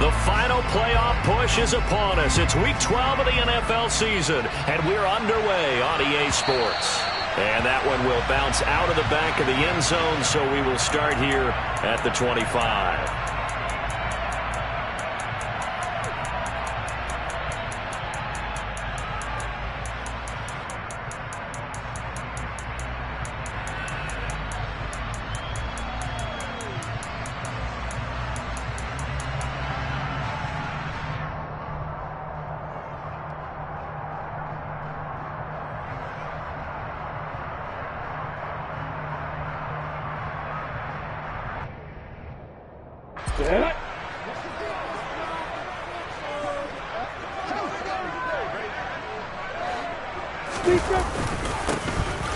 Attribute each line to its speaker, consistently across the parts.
Speaker 1: The final playoff push is upon us. It's Week 12 of the NFL season, and we're underway on EA Sports. And that one will bounce out of the back of the end zone, so we will start here at the 25.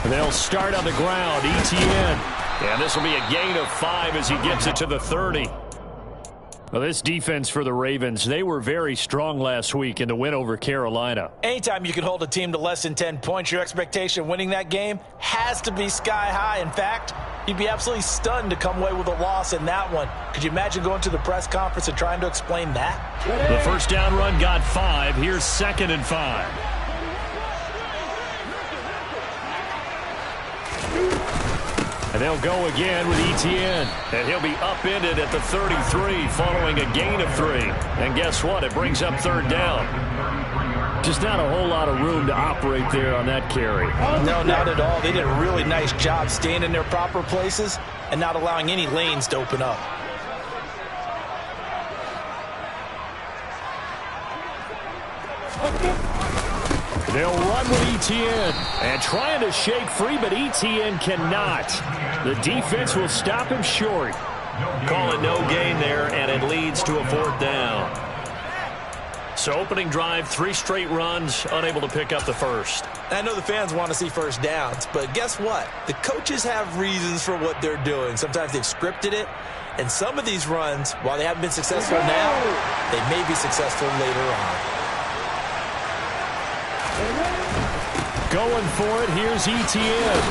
Speaker 1: They'll start on the ground. ETN. And this will be a gain of 5 as he gets it to the 30. Well, this defense for the Ravens, they were very strong last week in the win over Carolina.
Speaker 2: Anytime you can hold a team to less than 10 points, your expectation of winning that game has to be sky high. In fact, you'd be absolutely stunned to come away with a loss in that one. Could you imagine going to the press conference and trying to explain that?
Speaker 1: The first down run got 5. Here's 2nd and 5. And they'll go again with ETN. And he'll be upended at the 33 following a gain of 3. And guess what? It brings up 3rd down. Just not a whole lot of room to operate there on that carry.
Speaker 2: No, not at all. They did a really nice job staying in their proper places and not allowing any lanes to open up.
Speaker 1: They'll run with ETN and trying to shake free, but ETN cannot. The defense will stop him short. Call it no gain there, and it leads to a 4th down. So opening drive, 3 straight runs, unable to pick up the first.
Speaker 2: I know the fans want to see first downs, but guess what? The coaches have reasons for what they're doing. Sometimes they've scripted it, and some of these runs, while they haven't been successful now, they may be successful later on.
Speaker 1: Going for it, here's ETN.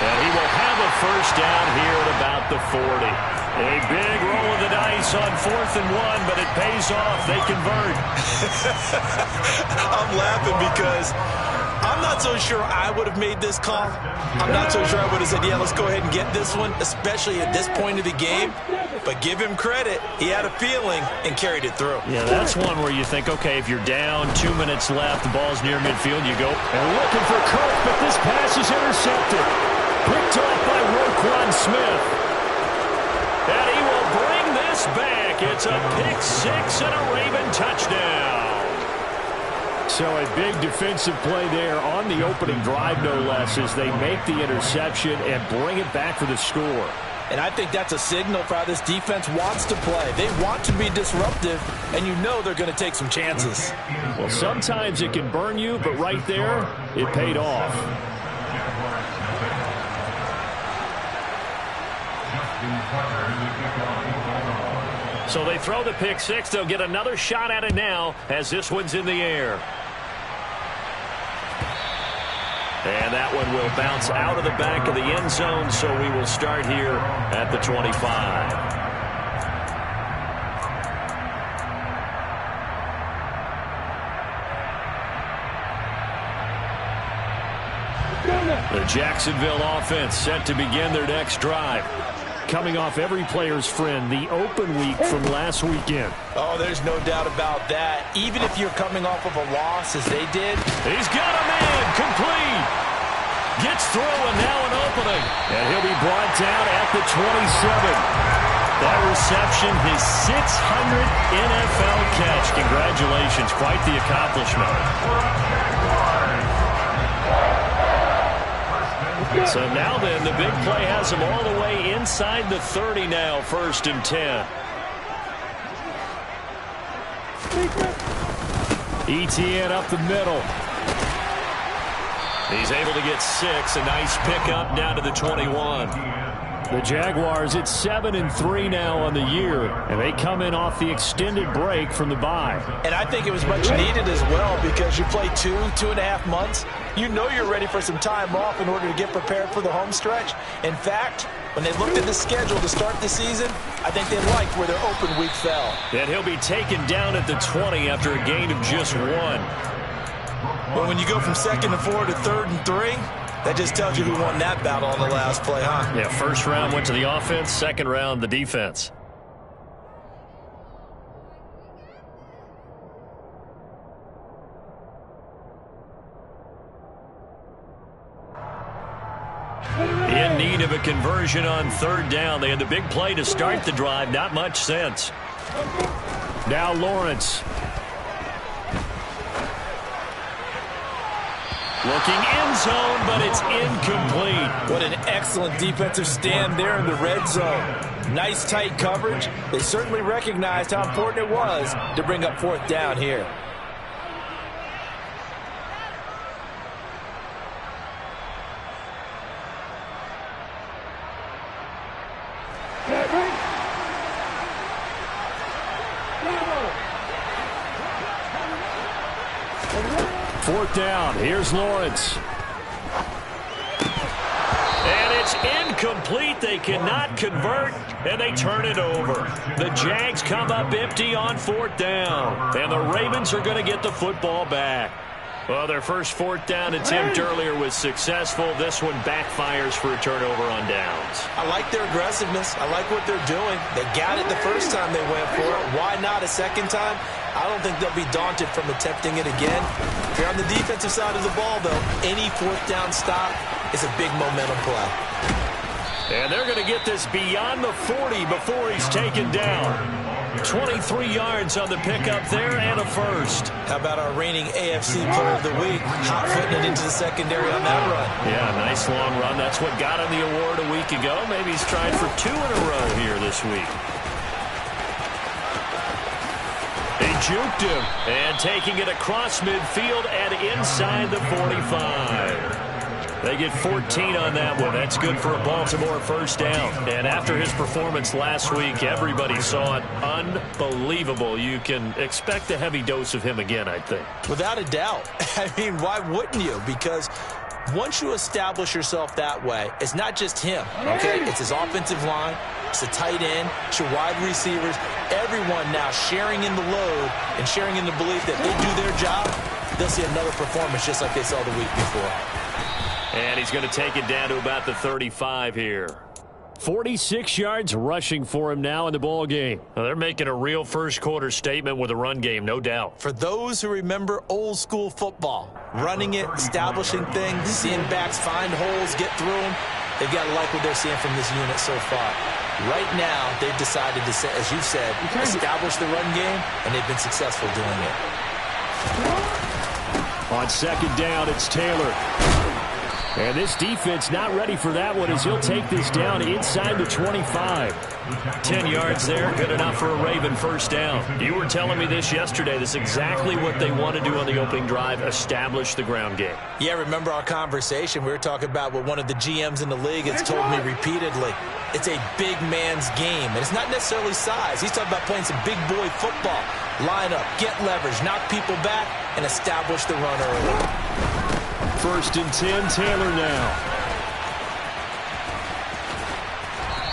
Speaker 1: And he will have a first down here at about the 40. A big roll of the dice on 4th and 1, but it pays off. They convert.
Speaker 2: I'm laughing because I'm not so sure I would have made this call. I'm not so sure I would have said, yeah, let's go ahead and get this one, especially at this point of the game. But give him credit. He had a feeling and carried it through.
Speaker 1: Yeah, that's one where you think, okay, if you're down, 2 minutes left, the ball's near midfield, you go. And looking for Kirk, but this pass is intercepted. Picked off by Roquan Smith. And he will bring this back. It's a pick 6 and a Raven touchdown. So a big defensive play there on the opening drive, no less, as they make the interception and bring it back for the score.
Speaker 2: And I think that's a signal for how this defense wants to play. They want to be disruptive, and you know they're going to take some chances.
Speaker 1: Well, sometimes it can burn you, but right there, it paid off. So they throw the pick 6. They'll get another shot at it now as this one's in the air. And that one will bounce out of the back of the end zone, so we will start here at the 25. The Jacksonville offense set to begin their next drive. Coming off every player's friend, the open week from last weekend.
Speaker 2: Oh, there's no doubt about that. Even if you're coming off of a loss, as they did.
Speaker 1: He's got a man, complete. Gets through, and now an opening. And he'll be brought down at the 27. That reception, his 600th NFL catch. Congratulations, quite the accomplishment. So now then, the big play has him all the way inside the 30 now, 1st and 10. ETN up the middle. He's able to get 6. A nice pickup down to the 21. The Jaguars at 7-3 now on the year, and they come in off the extended break from the bye.
Speaker 2: And I think it was much needed as well because you play 2.5 months. You know you're ready for some time off in order to get prepared for the home stretch. In fact, when they looked at the schedule to start the season, I think they liked where their open week fell.
Speaker 1: And he'll be taken down at the 20 after a gain of just 1.
Speaker 2: But when you go from 2nd and 4 to 3rd and 3, that just tells you who won that battle on the last play, huh?
Speaker 1: Yeah, first round went to the offense, second round the defense. In need of a conversion on 3rd down. They had the big play to start the drive. Not much sense. Now Lawrence. Looking end zone, but it's incomplete.
Speaker 2: What an excellent defensive stand there in the red zone. Nice tight coverage. They certainly recognized how important it was to bring up 4th down here.
Speaker 1: Fourth down. Here's Lawrence. And it's incomplete. They cannot convert, and they turn it over. The Jags come up empty on 4th down, and the Ravens are going to get the football back. Well, their first 4th down attempt earlier was successful. This one backfires for a turnover on downs.
Speaker 2: I like their aggressiveness. I like what they're doing. They got it the first time they went for it. Why not a second time? I don't think they'll be daunted from attempting it again. If you're on the defensive side of the ball, though, any 4th down stop is a big momentum play.
Speaker 1: And they're going to get this beyond the 40 before he's taken down. 23 yards on the pickup there and a first.
Speaker 2: How about our reigning AFC Player of the Week, hot-footing it into the secondary on that run?
Speaker 1: Yeah, nice long run. That's what got him the award a week ago. Maybe he's trying for 2 in a row here this week. They juked him, and taking it across midfield and inside the 45. They get 14 on that one. That's good for a Baltimore first down. And after his performance last week, everybody saw it. Unbelievable. You can expect a heavy dose of him again, I think.
Speaker 2: Without a doubt. I mean, why wouldn't you? Because once you establish yourself that way, it's not just him, okay? It's his offensive line. It's the tight end. It's your wide receivers. Everyone now sharing in the load and sharing in the belief that they do their job, they'll see another performance just like they saw the week before.
Speaker 1: And he's going to take it down to about the 35 here. 46 yards rushing for him now in the ball game. Well, they're making a real first-quarter statement with a run game, no doubt.
Speaker 2: For those who remember old-school football, running it, establishing things, seeing backs find holes, get through them, they've got to like what they're seeing from this unit so far. Right now, they've decided to, as you said, establish the run game, and they've been successful doing it.
Speaker 1: On second down, it's Taylor. And this defense not ready for that one as he'll take this down inside the 25. 10 yards there, good enough for a Raven first down. You were telling me this yesterday. This is exactly what they want to do on the opening drive, establish the ground game.
Speaker 2: Yeah, remember our conversation? We were talking about what one of the GMs in the league has told me repeatedly. It's a big man's game, and it's not necessarily size. He's talking about playing some big boy football. Line up, get leverage, knock people back, and establish the run early.
Speaker 1: First and 10, Taylor now.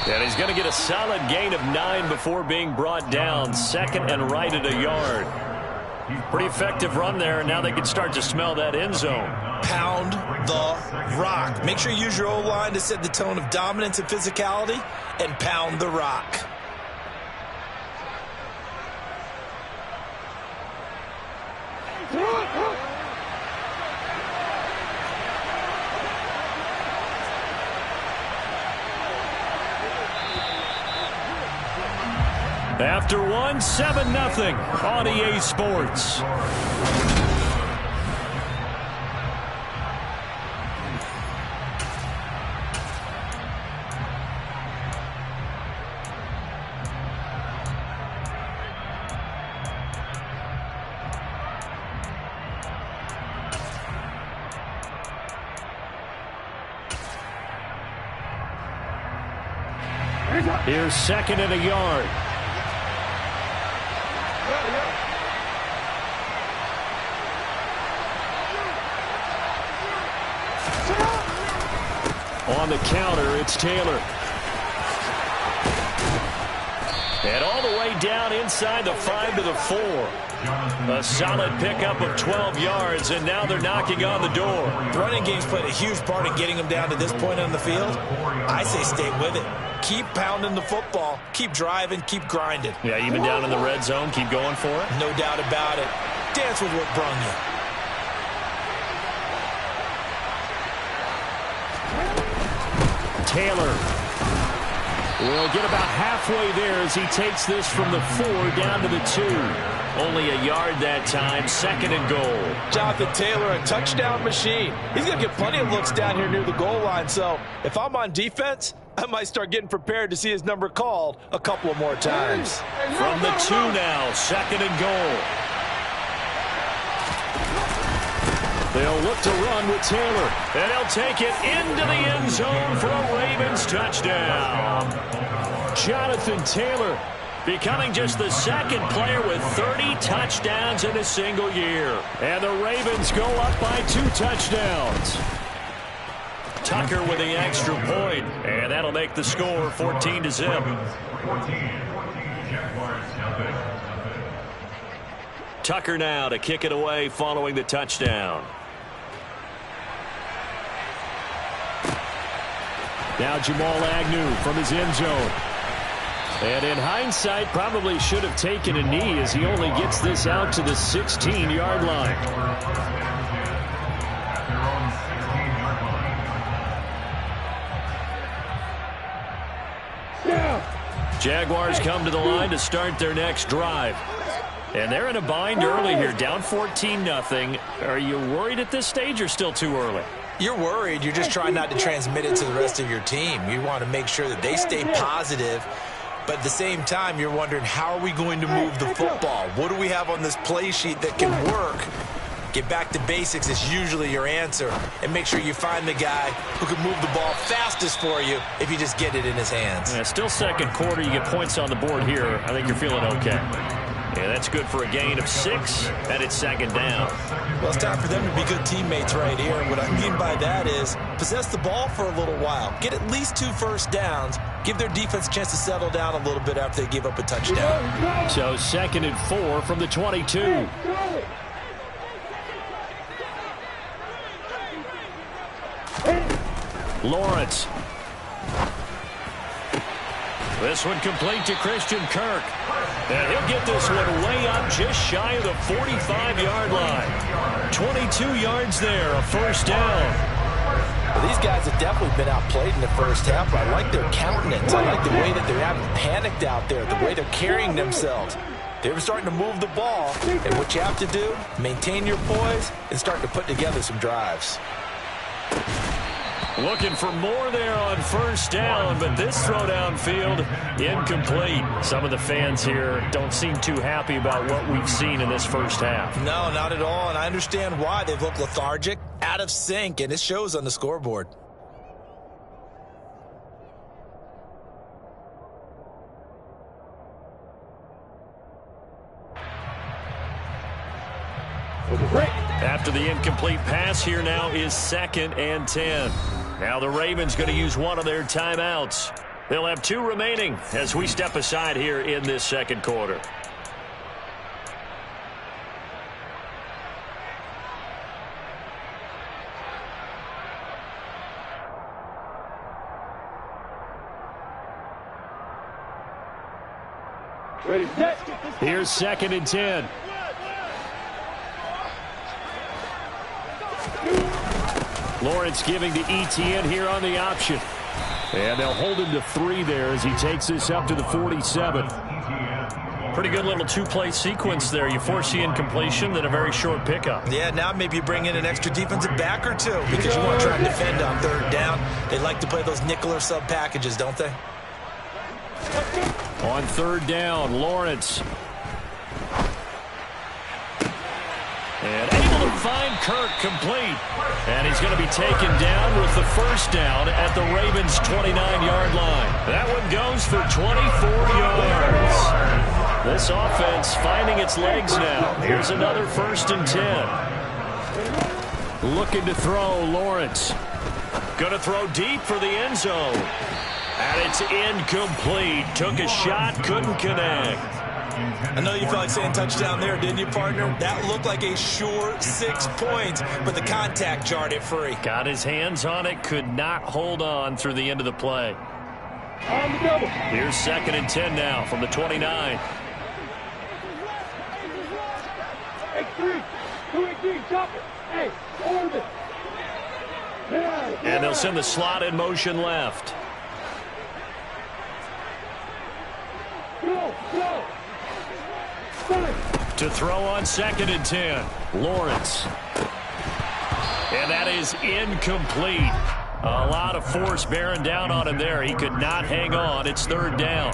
Speaker 1: And he's going to get a solid gain of 9 before being brought down. Second and right at a yard. Pretty effective run there, and now they can start to smell that end zone.
Speaker 2: Pound the rock. Make sure you use your O-line to set the tone of dominance and physicality, and pound the rock.
Speaker 1: After one, 7-0 on EA Sports. Here's 2nd and a yard. On the counter, it's Taylor. And all the way down inside the 5 to the 4. A solid pickup of 12 yards, and now they're knocking on the door.
Speaker 2: The running game's played a huge part in getting them down to this point on the field. I say stay with it. Keep pounding the football. Keep driving. Keep grinding.
Speaker 1: Yeah, even down in the red zone, keep going for it.
Speaker 2: No doubt about it. Dance with what brung you.
Speaker 1: Taylor will get about halfway there as he takes this from the 4 down to the 2. Only a yard that time, 2nd and goal.
Speaker 2: Jonathan Taylor, a touchdown machine. He's going to get plenty of looks down here near the goal line, so if I'm on defense, I might start getting prepared to see his number called a couple of more times.
Speaker 1: From the 2 now, 2nd and goal. They'll look to run with Taylor, and he'll take it into the end zone for a Ravens touchdown. Jonathan Taylor becoming just the 2nd player with 30 touchdowns in a single year. And the Ravens go up by 2 touchdowns. Tucker with the extra point, and that'll make the score 14-0. Tucker now to kick it away following the touchdown. Now Jamal Agnew from his end zone. And in hindsight, probably should have taken a knee as he only gets this out to the 16-yard line. Jaguars come to the line to start their next drive. And they're in a bind early here, down 14-0. Are you worried at this stage or still too early?
Speaker 2: You're worried. You're just trying not to transmit it to the rest of your team. You want to make sure that they stay positive. But at the same time, you're wondering, how are we going to move the football? What do we have on this play sheet that can work? Get back to basics is usually your answer. And make sure you find the guy who can move the ball fastest for you if you just get it in his hands.
Speaker 1: Yeah, still 2nd quarter. You get points on the board here. I think you're feeling okay. Yeah, that's good for a gain of 6, and it's 2nd down.
Speaker 2: Well, it's time for them to be good teammates right here. What I mean by that is possess the ball for a little while. Get at least 2 first downs. Give their defense a chance to settle down a little bit after they give up a touchdown.
Speaker 1: So 2nd and 4 from the 22. Lawrence. This one complete to Christian Kirk. And he'll get this one way up just shy of the 45-yard line. 22 yards there, a first down.
Speaker 2: Well, these guys have definitely been outplayed in the first half. I like their countenance. I like the way that they haven't panicked out there, the way they're carrying themselves. They're starting to move the ball. And what you have to do, maintain your poise and start to put together some drives.
Speaker 1: Looking for more there on first down, but this throw downfield incomplete. Some of the fans here don't seem too happy about what we've seen in this first half.
Speaker 2: No, not at all, and I understand why. They've looked lethargic, out of sync, and it shows on the scoreboard.
Speaker 1: After the incomplete pass, here now is 2nd and 10. Now the Ravens going to use one of their timeouts. They'll have 2 remaining as we step aside here in this 2nd quarter.
Speaker 3: Ready, set.
Speaker 1: Here's 2nd and 10. Lawrence giving to Etienne here on the option. And they'll hold him to 3 there as he takes this up to the 47. Pretty good little 2-play sequence there. You force the incompletion, then a very short pickup.
Speaker 2: Yeah, now maybe you bring in an extra defensive back or 2 because you want to try and defend on 3rd down. They like to play those nickel or sub packages, don't they?
Speaker 1: On 3rd down, Lawrence. And able able to find Kirk complete. And he's going to be taken down with the first down at the Ravens' 29-yard line. That one goes for 24 yards. This offense finding its legs now. Here's another 1st and 10. Looking to throw, Lawrence. Going to throw deep for the end zone. And it's incomplete. Took a shot, couldn't connect.
Speaker 2: I know you felt like saying touchdown there, didn't you, partner? That looked like a sure 6 points, but the contact jarred it free.
Speaker 1: Got his hands on it, could not hold on through the end of the play. Here's 2nd and 10 now from the 29. And they'll send the slot in motion left. To throw on 2nd and 10. Lawrence. And that is incomplete. A lot of force bearing down on him there. He could not hang on. It's 3rd down.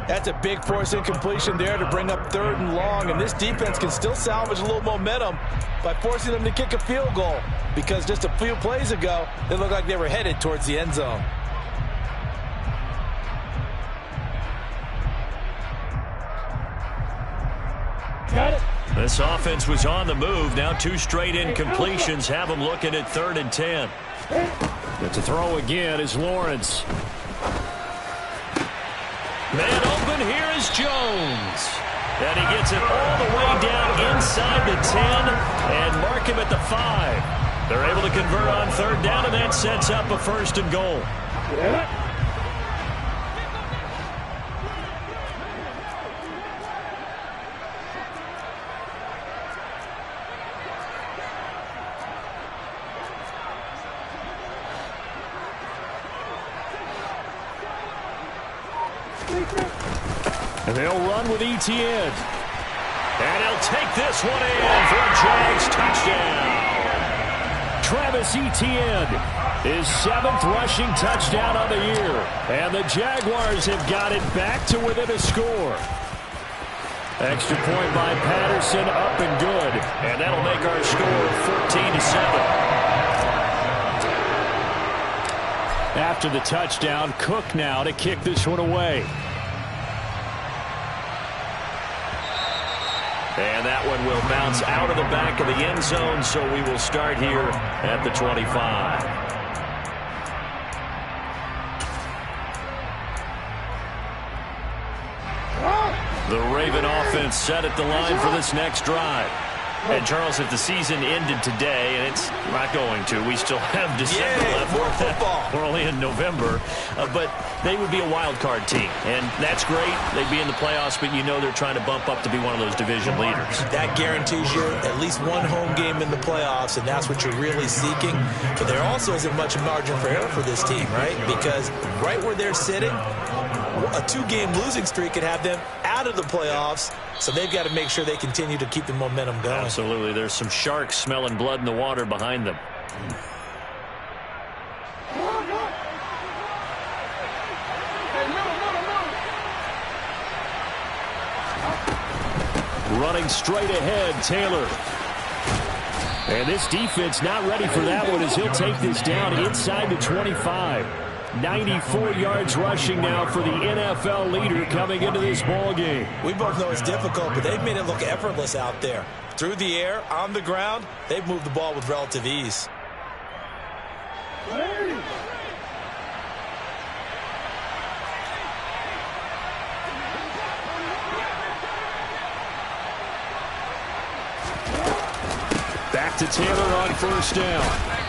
Speaker 2: That's a big force incompletion there to bring up 3rd and long. And this defense can still salvage a little momentum by forcing them to kick a field goal. Because just a few plays ago, they looked like they were headed towards the end zone.
Speaker 1: This offense was on the move. Now 2 straight incompletions have them looking at 3rd and 10. But to throw again is Lawrence. Man open, here is Jones. And he gets it all the way down inside the 10 and mark him at the 5. They're able to convert on 3rd down, and that sets up a 1st and goal. And they'll run with Etienne. And he'll take this one in for a Jags touchdown. Travis Etienne, his 7th rushing touchdown on the year. And the Jaguars have got it back to within a score. Extra point by Patterson, up and good. And that'll make our score 14-7. After the touchdown, Cook now to kick this one away. And that one will bounce out of the back of the end zone, so we will start here at the 25. The Raven offense set at the line for this next drive. And, Charles, if the season ended today, and it's not going to, we still have December left.
Speaker 2: More football.
Speaker 1: We're only in November. But they would be a wild card team. And that's great. They'd be in the playoffs, but you know they're trying to bump up to be one of those division leaders. That
Speaker 2: guarantees you at least one home game in the playoffs, and that's what you're really seeking. But there also isn't much margin for error for this team, right? Because right where they're sitting, a 2-game losing streak could have them out of the playoffs, so they've got to make sure they continue to keep the momentum going.
Speaker 1: Absolutely. There's some sharks smelling blood in the water behind them. Running straight ahead, Taylor. And this defense not ready for that one as he'll take this down inside the 25. 94 yards rushing now for the NFL leader coming into this ball game.
Speaker 2: We both know it's difficult, but they've made it look effortless out there. Through the air, on the ground, they've moved the ball with relative ease.
Speaker 1: Back to Taylor on 1st down.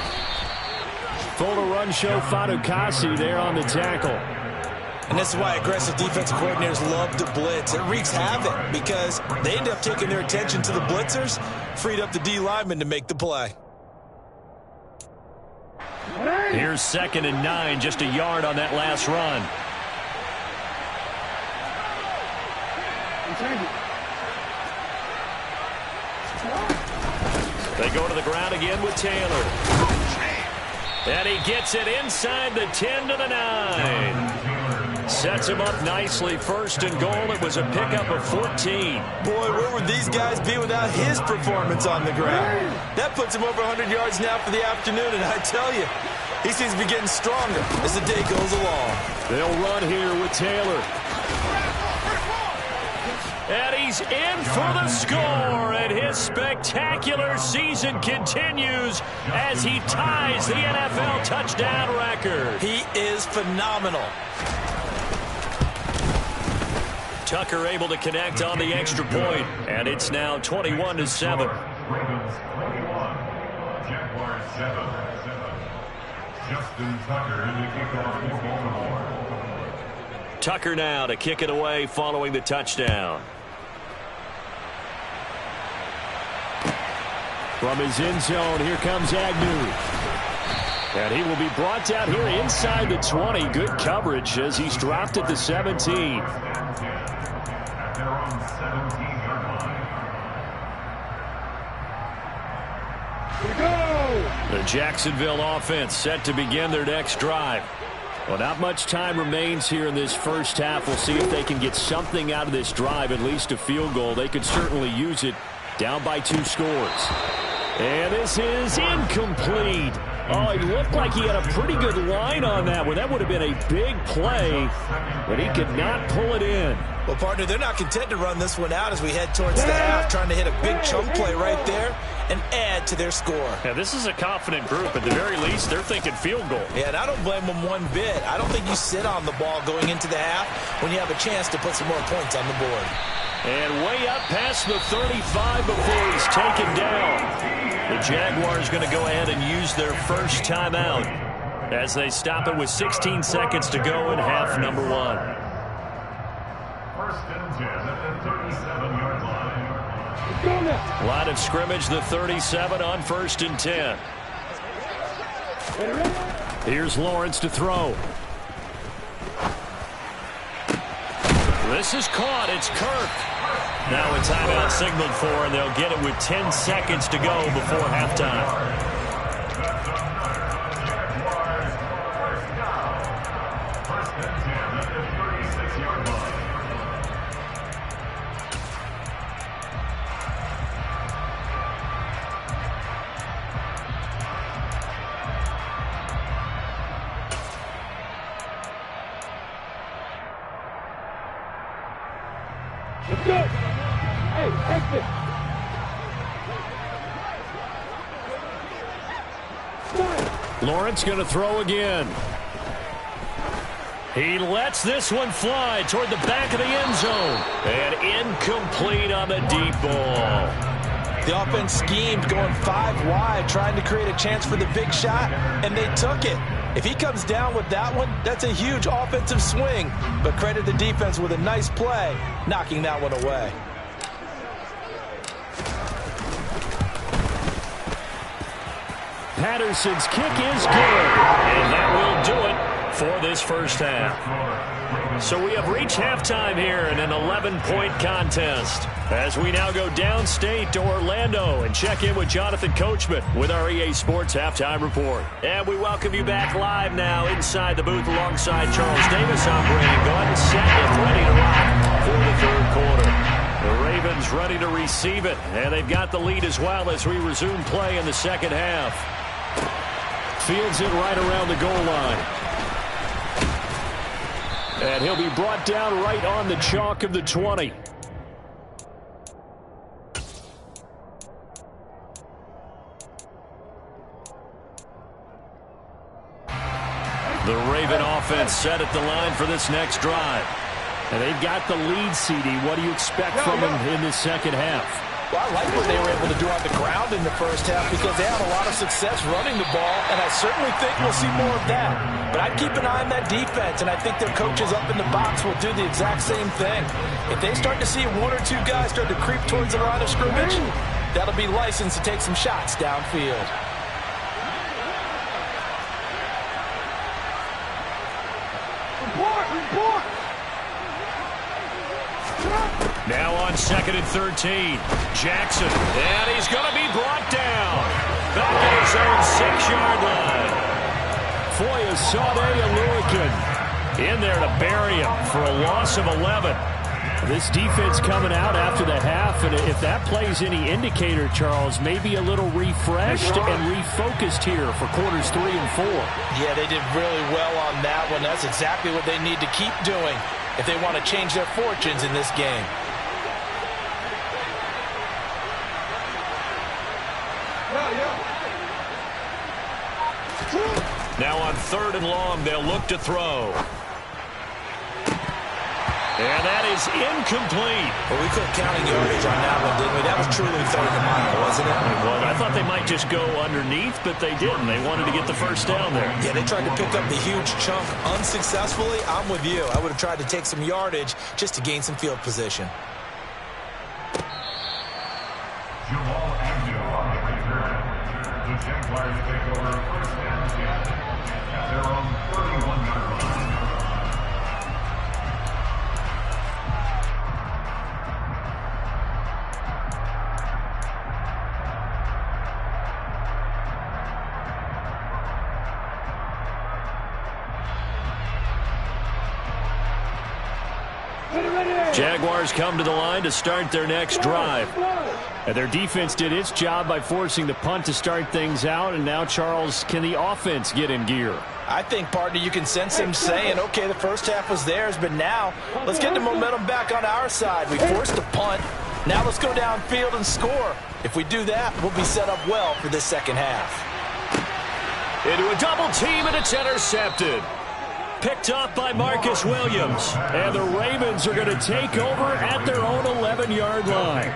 Speaker 1: Full to run show Fatukasi there on the tackle.
Speaker 2: And this is why aggressive defensive coordinators love to blitz. It wreaks havoc because they end up taking their attention to the blitzers, freed up the D lineman to make the play.
Speaker 1: Here's 2nd and 9, just a yard on that last run. They go to the ground again with Taylor. And he gets it inside the 10 to the 9. Sets him up nicely. First and goal. It was a pickup of 14.
Speaker 2: Boy, where would these guys be without his performance on the ground? That puts him over 100 yards now for the afternoon, and I tell you, he seems to be getting stronger as the day goes along.
Speaker 1: They'll run here with Taylor. And he's in for the score, and his spectacular season continues as he ties the NFL touchdown record.
Speaker 2: He is phenomenal.
Speaker 1: Tucker able to connect on the extra point, and it's now 21-7.
Speaker 3: Ravens 21, Jaguars 7. Justin Tucker in the kickoff for Baltimore.
Speaker 1: Tucker now to kick it away following the touchdown. From his end zone, here comes Agnew. And he will be brought down here inside the 20. Good coverage as he's dropped at the 17.
Speaker 3: At their own 17-yard line.
Speaker 1: The Jacksonville offense set to begin their next drive. Well, not much time remains here in this first half. We'll see if they can get something out of this drive, at least a field goal. They could certainly use it. Down by 2 scores. And this is incomplete. Oh, he looked like he had a pretty good line on that one. That would have been a big play, but he could not pull it in.
Speaker 2: Well, partner, they're not content to run this one out as we head towards the half, trying to hit a big chunk play right there and add to their score.
Speaker 1: Yeah, this is a confident group. At the very least, they're thinking field goal.
Speaker 2: Yeah, and I don't blame them one bit. I don't think you sit on the ball going into the half when you have a chance to put some more points on the board.
Speaker 1: And way up past the 35 before he's taken down. The Jaguars going to go ahead and use their first timeout as they stop it with 16 seconds to go in half number 1.
Speaker 3: First and 10 at the 37-yard line.
Speaker 1: Line of scrimmage, the 37 on first and 10. Here's Lawrence to throw. This is caught. It's Kirk. Now a timeout signaled for, and they'll get it with 10 seconds to go before halftime.
Speaker 3: First and 10 at the 36-yard line.
Speaker 4: Let's go. Hey, exit.
Speaker 1: Lawrence going to throw again. He lets this one fly toward the back of the end zone. And incomplete on the deep ball.
Speaker 2: The offense schemed going 5 wide, trying to create a chance for the big shot, and they took it. If he comes down with that one, that's a huge offensive swing. But credit the defense with a nice play, knocking that one away.
Speaker 1: Patterson's kick is good. And that will do it for this first half. So we have reached halftime here in an 11-point contest as we now go downstate to Orlando and check in with Jonathan Coachman with our EA Sports Halftime Report. And we welcome you back live now inside the booth alongside Charles Davis. I'm Brandon. Go ahead and set him ready to rock for the third quarter. The Ravens ready to receive it, and they've got the lead as well as we resume play in the second half. Fields it right around the goal line. And he'll be brought down right on the chalk of the 20. The Raven offense set at the line for this next drive. And they've got the lead, CD. What do you expect from them in the second half?
Speaker 2: Well, I like what they were able to do on the ground in the first half because they had a lot of success running the ball, and I certainly think we'll see more of that. But I'd keep an eye on that defense, and I think their coaches up in the box will do the exact same thing. If they start to see 1 or 2 guys start to creep towards the line of scrimmage, that'll be licensed to take some shots downfield.
Speaker 4: Report!
Speaker 1: Now on 2nd and 13. Jackson. And he's going to be brought down. Back at his own 6-yard line. Foye, Sade, and Lurican. In there to bury him for a loss of 11. This defense coming out after the half, and if that plays any indicator, Charles, maybe a little refreshed and refocused here for quarters 3 and 4.
Speaker 2: Yeah, they did really well on that one. That's exactly what they need to keep doing if they want to change their fortunes in this game.
Speaker 1: Now on 3rd and long, they'll look to throw. And that is incomplete.
Speaker 2: Well, we couldn't count yardage on that one, didn't we? That was truly 3rd and mile, wasn't it?
Speaker 1: Well, I thought they might just go underneath, but they didn't. They wanted to get the first down there.
Speaker 2: Yeah, they tried to pick up the huge chunk unsuccessfully. I'm with you. I would have tried to take some yardage just to gain some field position.
Speaker 3: Jamal Agnew on the return. The Jaguars take over first down at their own 31-yard line.
Speaker 1: Jaguars come to the line to start their next drive. And their defense did its job by forcing the punt to start things out. And now, Charles, can the offense get in gear?
Speaker 2: I think, partner, you can sense him saying, okay, the first half was theirs, but now let's get the momentum back on our side. We forced a punt. Now let's go downfield and score. If we do that, we'll be set up well for this second half.
Speaker 1: Into a double team, and it's intercepted. Picked off by Marcus Williams. And the Ravens are going to take over at their own 11-yard line.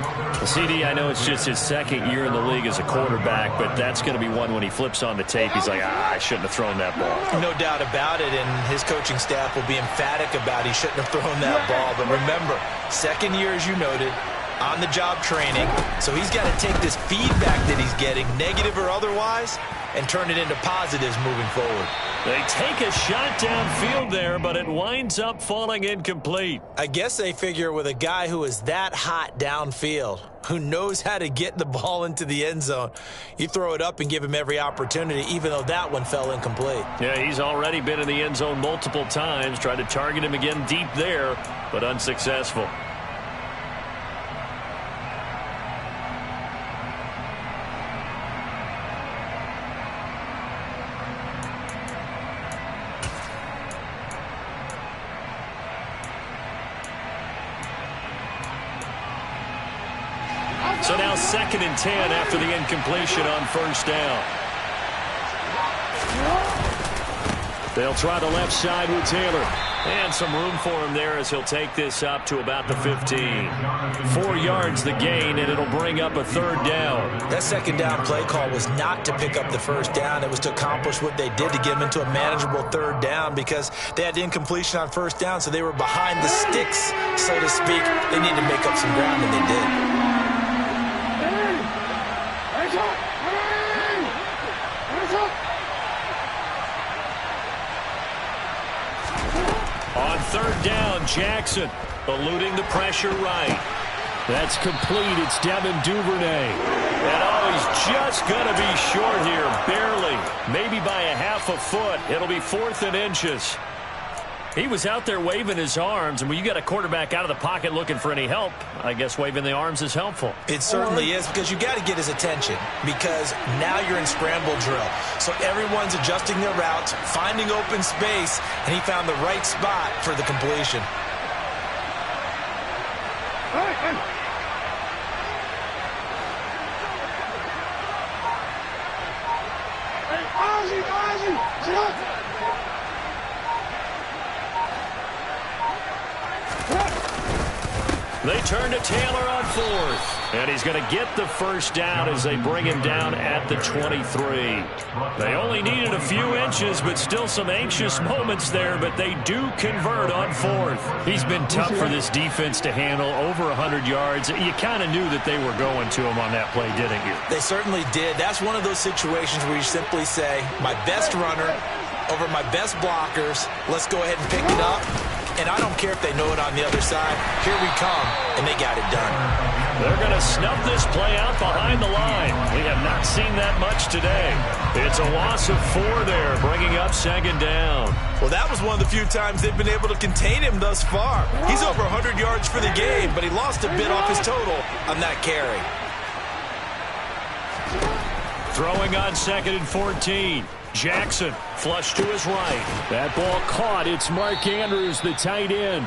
Speaker 1: CD, I know it's just his 2nd year in the league as a quarterback, but that's going to be one when he flips on the tape. He's like, I shouldn't have thrown that ball.
Speaker 2: No doubt about it, and his coaching staff will be emphatic about he shouldn't have thrown that ball. But remember, 2nd year, as you noted, on-the-job training. So he's got to take this feedback that he's getting, negative or otherwise, and turn it into positives moving forward.
Speaker 1: They take a shot downfield there, but it winds up falling incomplete.
Speaker 2: I guess they figure with a guy who is that hot downfield, who knows how to get the ball into the end zone, you throw it up and give him every opportunity, even though that one fell incomplete.
Speaker 1: Yeah, he's already been in the end zone multiple times, tried to target him again deep there, but unsuccessful. So now 2nd and 10 after the incompletion on first down. They'll try the left side with Taylor. And some room for him there as he'll take this up to about the 15. 4 yards the gain, and it'll bring up a 3rd down.
Speaker 2: That 2nd down play call was not to pick up the first down. It was to accomplish what they did to get them into a manageable 3rd down because they had incompletion on first down, so they were behind the sticks, so to speak. They needed to make up some ground, and they did.
Speaker 1: On 3rd down, Jackson eluding the pressure right. That's complete. It's Devin Duvernay. And he's just going to be short here, barely, maybe by a half a foot. It'll be 4th and inches. He was out there waving his arms, and when you got a quarterback out of the pocket looking for any help, I guess waving the arms is helpful.
Speaker 2: It certainly is, because you got to get his attention, because now you're in scramble drill. So everyone's adjusting their routes, finding open space, and he found the right spot for the completion.
Speaker 1: They turn to Taylor on 4th. And he's going to get the first down as they bring him down at the 23. They only needed a few inches, but still some anxious moments there, but they do convert on 4th. He's been tough for this defense to handle, over 100 yards. You kind of knew that they were going to him on that play, didn't you?
Speaker 2: They certainly did. That's one of those situations where you simply say, my best runner over my best blockers, let's go ahead and pick it up And I don't care if they know it on the other side. Here we come, and they got it done.
Speaker 1: They're going to snuff this play out behind the line. We have not seen that much today. It's a loss of 4 there, bringing up second down.
Speaker 2: Well, that was one of the few times they've been able to contain him thus far. He's over 100 yards for the game, but he lost a bit off his total on that carry.
Speaker 1: Throwing on 2nd and 14. Jackson, flush to his right. That ball caught. It's Mark Andrews, the tight end.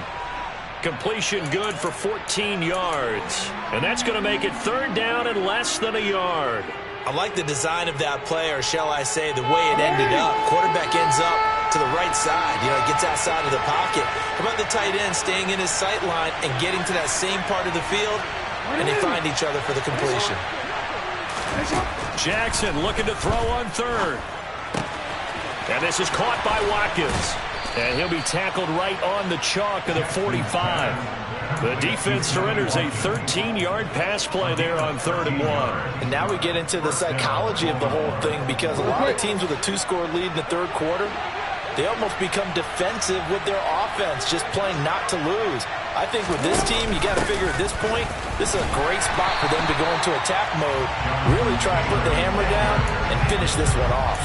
Speaker 1: Completion good for 14 yards. And that's going to make it 3rd down and less than a yard.
Speaker 2: I like the design of that play, or shall I say the way it ended up. Quarterback ends up to the right side. You know, he gets outside of the pocket. How about the tight end staying in his sight line and getting to that same part of the field, and they find each other for the completion.
Speaker 1: Jackson looking to throw on 3rd. And this is caught by Watkins. And he'll be tackled right on the chalk of the 45. The defense surrenders a 13-yard pass play there on 3rd and 1.
Speaker 2: And now we get into the psychology of the whole thing, because a lot of teams with a 2-score lead in the 3rd quarter, they almost become defensive with their offense, just playing not to lose. I think with this team, you got to figure at this point, this is a great spot for them to go into attack mode, really try to put the hammer down and finish this one off.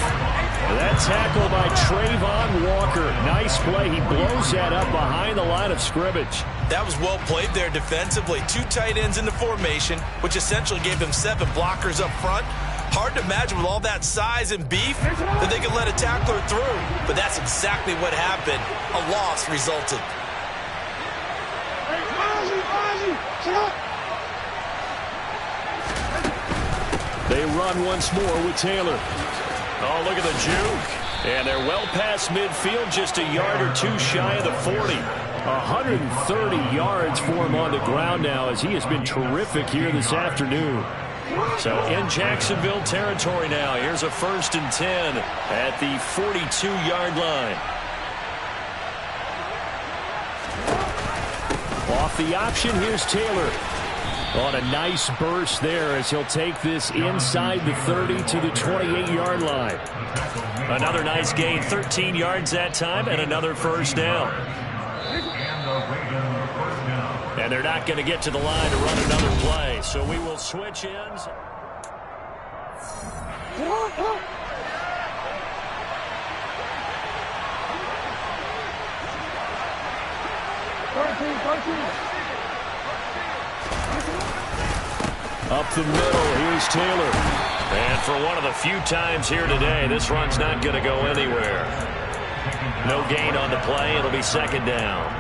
Speaker 1: That tackle by Trayvon Walker. Nice play. He blows that up behind the line of scrimmage.
Speaker 2: That was well played there defensively. 2 tight ends in the formation, which essentially gave them 7 blockers up front. Hard to imagine with all that size and beef that they could let a tackler through. But that's exactly what happened. A loss resulted.
Speaker 1: They run once more with Taylor. Oh, look at the juke. And they're well past midfield, just a yard or 2 shy of the 40. 130 yards for him on the ground now, as he has been terrific here this afternoon. So in Jacksonville territory now. Here's a 1st and 10 at the 42-yard line. Off the option, here's Taylor. On a nice burst there, as he'll take this inside the 30 to the 28-yard line. Another nice gain, 13 yards that time, and another 1st down. And they're not going to get to the line to run another play, so we will switch ends. Up the middle, here's Taylor. And for one of the few times here today, this run's not going to go anywhere. No gain on the play. It'll be 2nd down.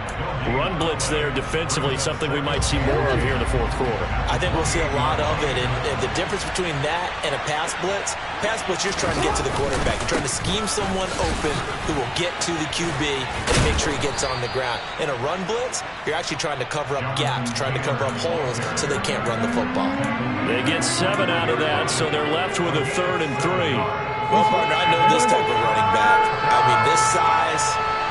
Speaker 1: Run blitz there defensively, something we might see more of here in the 4th quarter.
Speaker 2: I think we'll see a lot of it. And the difference between that and a pass blitz, you're trying to get to the quarterback. You're trying to scheme someone open who will get to the QB and make sure he gets on the ground. In a run blitz, you're actually trying to cover up gaps, trying to cover up holes so they can't run the football.
Speaker 1: They get 7 out of that, so they're left with a 3rd and 3.
Speaker 2: Well, partner, I know this type of running back. I mean, this size,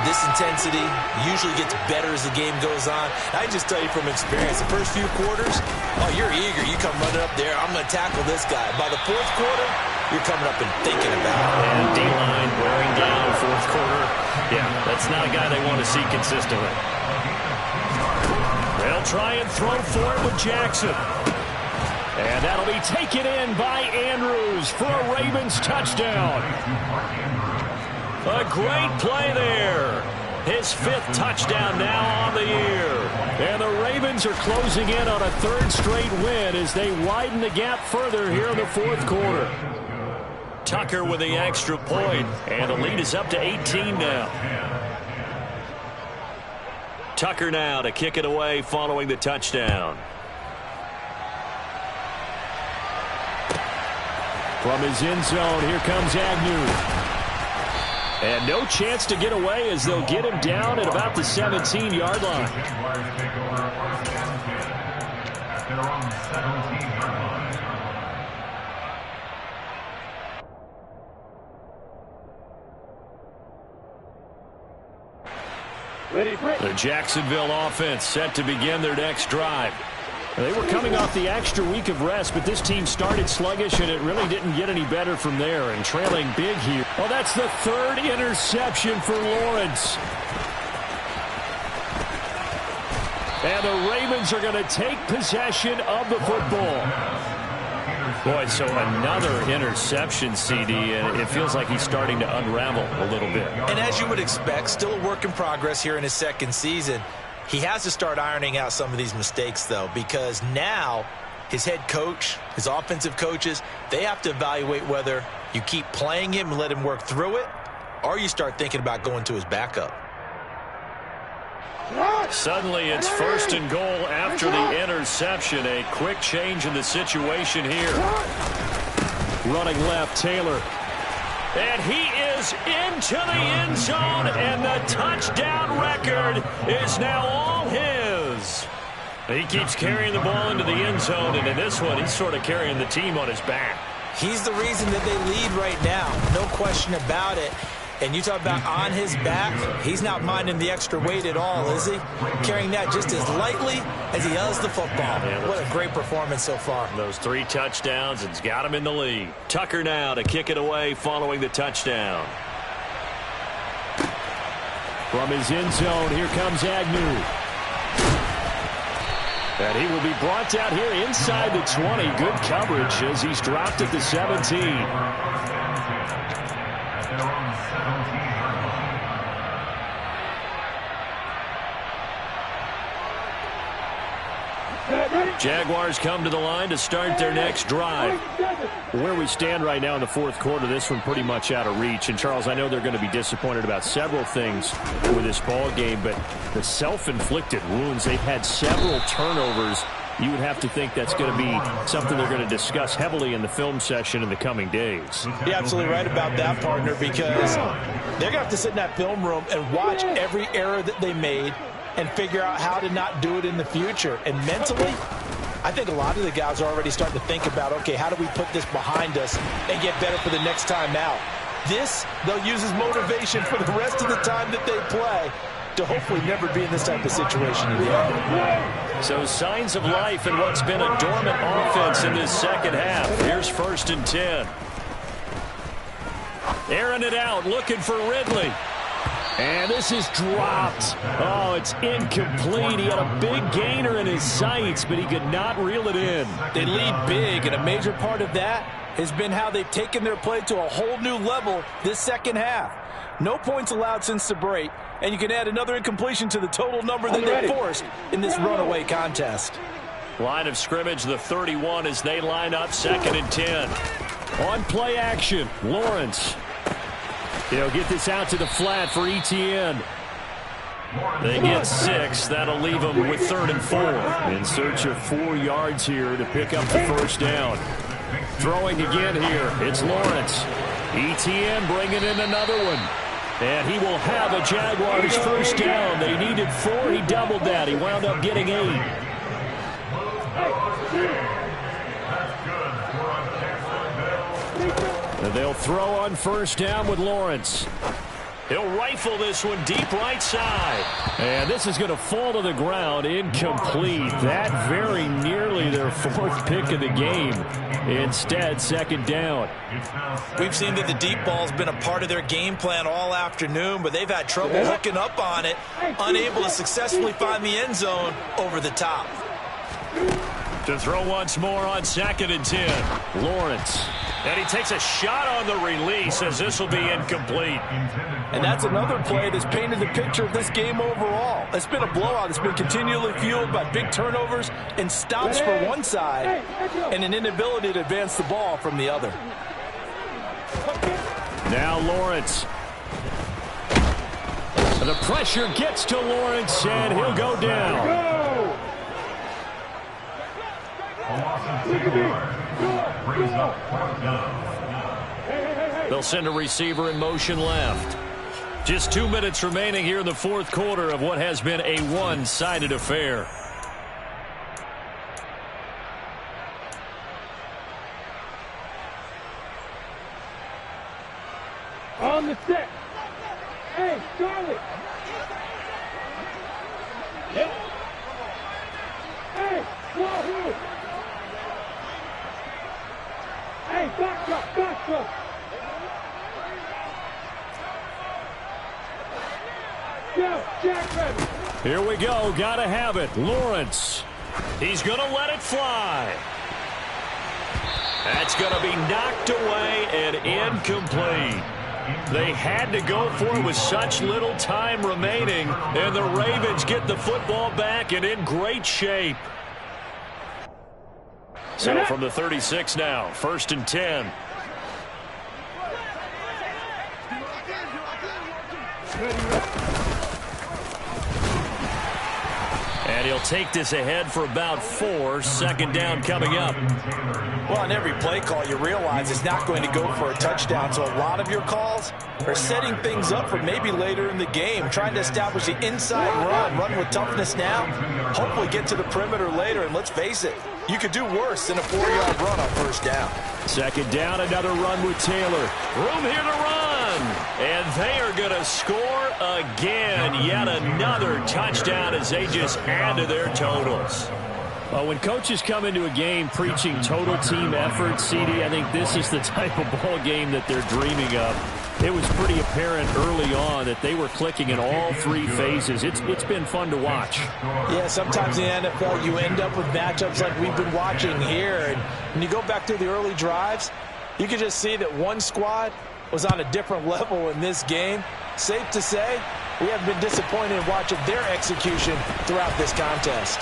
Speaker 2: this intensity usually gets better as the game goes on. I just tell you from experience, the first few quarters, oh, you're eager. You come running up there, I'm going to tackle this guy. By the 4th quarter, you're coming up and thinking about it.
Speaker 1: And D-line wearing down 4th quarter. Yeah, that's not a guy they want to see consistently. They'll try and throw for it with Jackson. And that'll be taken in by Andrews for a Ravens touchdown. A great play there. His 5th touchdown now on the year. And the Ravens are closing in on a 3rd straight win as they widen the gap further here in the 4th quarter. Tucker with the extra point, and the lead is up to 18 now. Tucker now to kick it away following the touchdown. From his end zone, here comes Agnew. And no chance to get away as they'll get him down at about the 17-yard line. The Jacksonville offense set to begin their next drive. They were coming off the extra week of rest, but this team started sluggish, and it really didn't get any better from there, and trailing big here. Oh, that's the 3rd interception for Lawrence. And the Ravens are going to take possession of the football. Boy, so another interception, CD, and it feels like he's starting to unravel a little bit.
Speaker 2: And as you would expect, still a work in progress here in his second season. He has to start ironing out some of these mistakes, though, because now his head coach, his offensive coaches, they have to evaluate whether you keep playing him and let him work through it, or you start thinking about going to his backup.
Speaker 1: Suddenly it's 1st and goal after the interception. A quick change in the situation here. Running left, Taylor. And he is into the end zone, and the touchdown record is now all his. He keeps carrying the ball into the end zone, and in this one, he's sort of carrying the team on his back.
Speaker 2: He's the reason that they lead right now, no question about it. And you talk about on his back, he's not minding the extra weight at all, is he? Carrying that just as lightly as he does the football. Yeah, what a great performance so far.
Speaker 1: Those 3 touchdowns, it's got him in the lead. Tucker now to kick it away following the touchdown. From his end zone, here comes Agnew. And he will be brought down here inside the 20. Good coverage as he's dropped at the 17. Jaguars come to the line to start their next drive. Where we stand right now in the fourth quarter, this one pretty much out of reach. And, Charles, I know they're going to be disappointed about several things with this ball game, but the self-inflicted wounds, they've had several turnovers. You would have to think that's going to be something they're going to discuss heavily in the film session in the coming days.
Speaker 2: You're absolutely right about that, partner, because they're going to have to sit in that film room and watch every error that they made and figure out how to not do it in the future. And mentally, I think a lot of the guys are already starting to think about, okay, how do we put this behind us and get better for the next time out? This, they'll use as motivation for the rest of the time that they play to hopefully never be in this type of situation again.
Speaker 1: So signs of life in what's been a dormant offense in this second half. Here's 1st and 10. Airing it out, looking for Ridley. And this is dropped. Oh, it's incomplete. He had a big gainer in his sights, but he could not reel it in.
Speaker 2: They lead big, and a major part of that has been how they've taken their play to a whole new level this second half. No points allowed since the break, and you can add another incompletion to the total number that they forced in this runaway contest.
Speaker 1: Line of scrimmage, the 31 as they line up 2nd and 10. On play action, Lawrence. He'll get this out to the flat for Etienne. They get 6. That'll leave them with 3rd and 4. In search of 4 yards here to pick up the first down. Throwing again here, it's Lawrence. Etienne bringing in another one. And he will have a Jaguars first down. They needed 4. He doubled that. He wound up getting 8. And they'll throw on first down with Lawrence. He'll rifle this one deep right side. And this is going to fall to the ground. Incomplete. That very nearly their 4th pick of the game. Instead, 2nd down.
Speaker 2: We've seen that the deep ball's been a part of their game plan all afternoon, but they've had trouble hooking up on it, unable to successfully find the end zone over the top.
Speaker 1: To throw once more on 2nd and 10. Lawrence. And he takes a shot on the release as this will be incomplete.
Speaker 2: And that's another play that's painted the picture of this game overall. It's been a blowout. It's been continually fueled by big turnovers and stops for one side and an inability to advance the ball from the other.
Speaker 1: Now Lawrence. The pressure gets to Lawrence, and he'll go down. They'll send a receiver in motion left. Just 2 minutes remaining here in the fourth quarter of what has been a one-sided affair.
Speaker 4: On the set. Hey, Charlie. Yep. Hey, Wahoo. Hey, back up, back up. Go, Jack Rabbit.
Speaker 1: Here we go. Gotta have it. Lawrence. He's going to let it fly. That's going to be knocked away and incomplete. They had to go for it with such little time remaining, and the Ravens get the football back and in great shape. So from the 36 now, 1st and 10. And he'll take this ahead for about 4. 2nd down coming up.
Speaker 2: Well, on every play call, you realize it's not going to go for a touchdown. So a lot of your calls are setting things up for maybe later in the game, trying to establish the inside run with toughness now, hopefully get to the perimeter later. And let's face it, you could do worse than a 4-yard run on 1st down.
Speaker 1: 2nd down, another run with Taylor. Room here to run. And they are going to score again. Yet another touchdown as they just add to their totals. When coaches come into a game preaching total team effort, CD, I think this is the type of ball game that they're dreaming of. It was pretty apparent early on that they were clicking in all 3 phases. It's been fun to watch.
Speaker 2: Yeah, sometimes in the NFL you end up with matchups like we've been watching here. And when you go back to the early drives, you can just see that one squad was on a different level in this game. Safe to say, we have been disappointed in watching their execution throughout this contest.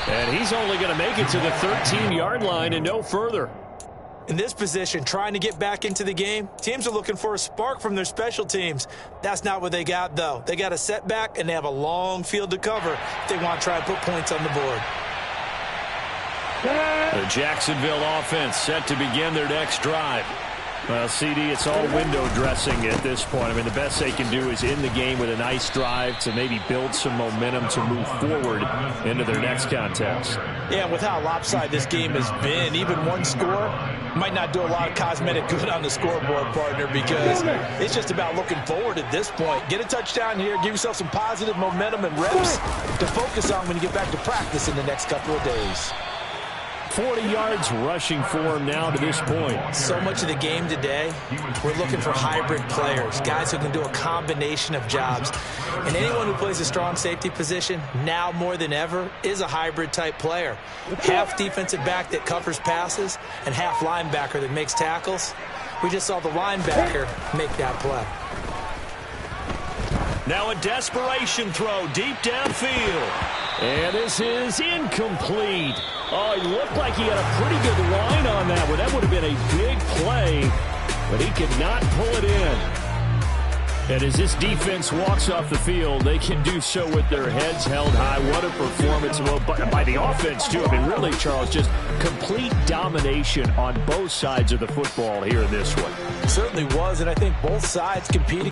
Speaker 1: And he's only going to make it to the 13-yard line and no further.
Speaker 2: In this position, trying to get back into the game, teams are looking for a spark from their special teams. That's not what they got, though. They got a setback, and they have a long field to cover if they want to try and put points on the board.
Speaker 1: The Jacksonville offense set to begin their next drive. Well, CD, it's all window dressing at this point. I mean, the best they can do is end the game with a nice drive to maybe build some momentum to move forward into their next contest.
Speaker 2: Yeah, with how lopsided this game has been, even one score might not do a lot of cosmetic good on the scoreboard, partner, because it's just about looking forward at this point. Get a touchdown here, give yourself some positive momentum and reps to focus on when you get back to practice in the next couple of days.
Speaker 1: 40 yards rushing for him now to this point.
Speaker 2: So much of the game today, we're looking for hybrid players, guys who can do a combination of jobs. And anyone who plays a strong safety position, now more than ever, is a hybrid-type player. Half defensive back that covers passes and half linebacker that makes tackles. We just saw the linebacker make that play.
Speaker 1: Now a desperation throw deep downfield. And this is incomplete. Oh, he looked like he had a pretty good line on that one. That would have been a big play, but he could not pull it in. And as this defense walks off the field, they can do so with their heads held high. What a performance by the offense, too. I mean, really, Charles, just complete domination on both sides of the football here in this one.
Speaker 2: It certainly was, and I think both sides competing.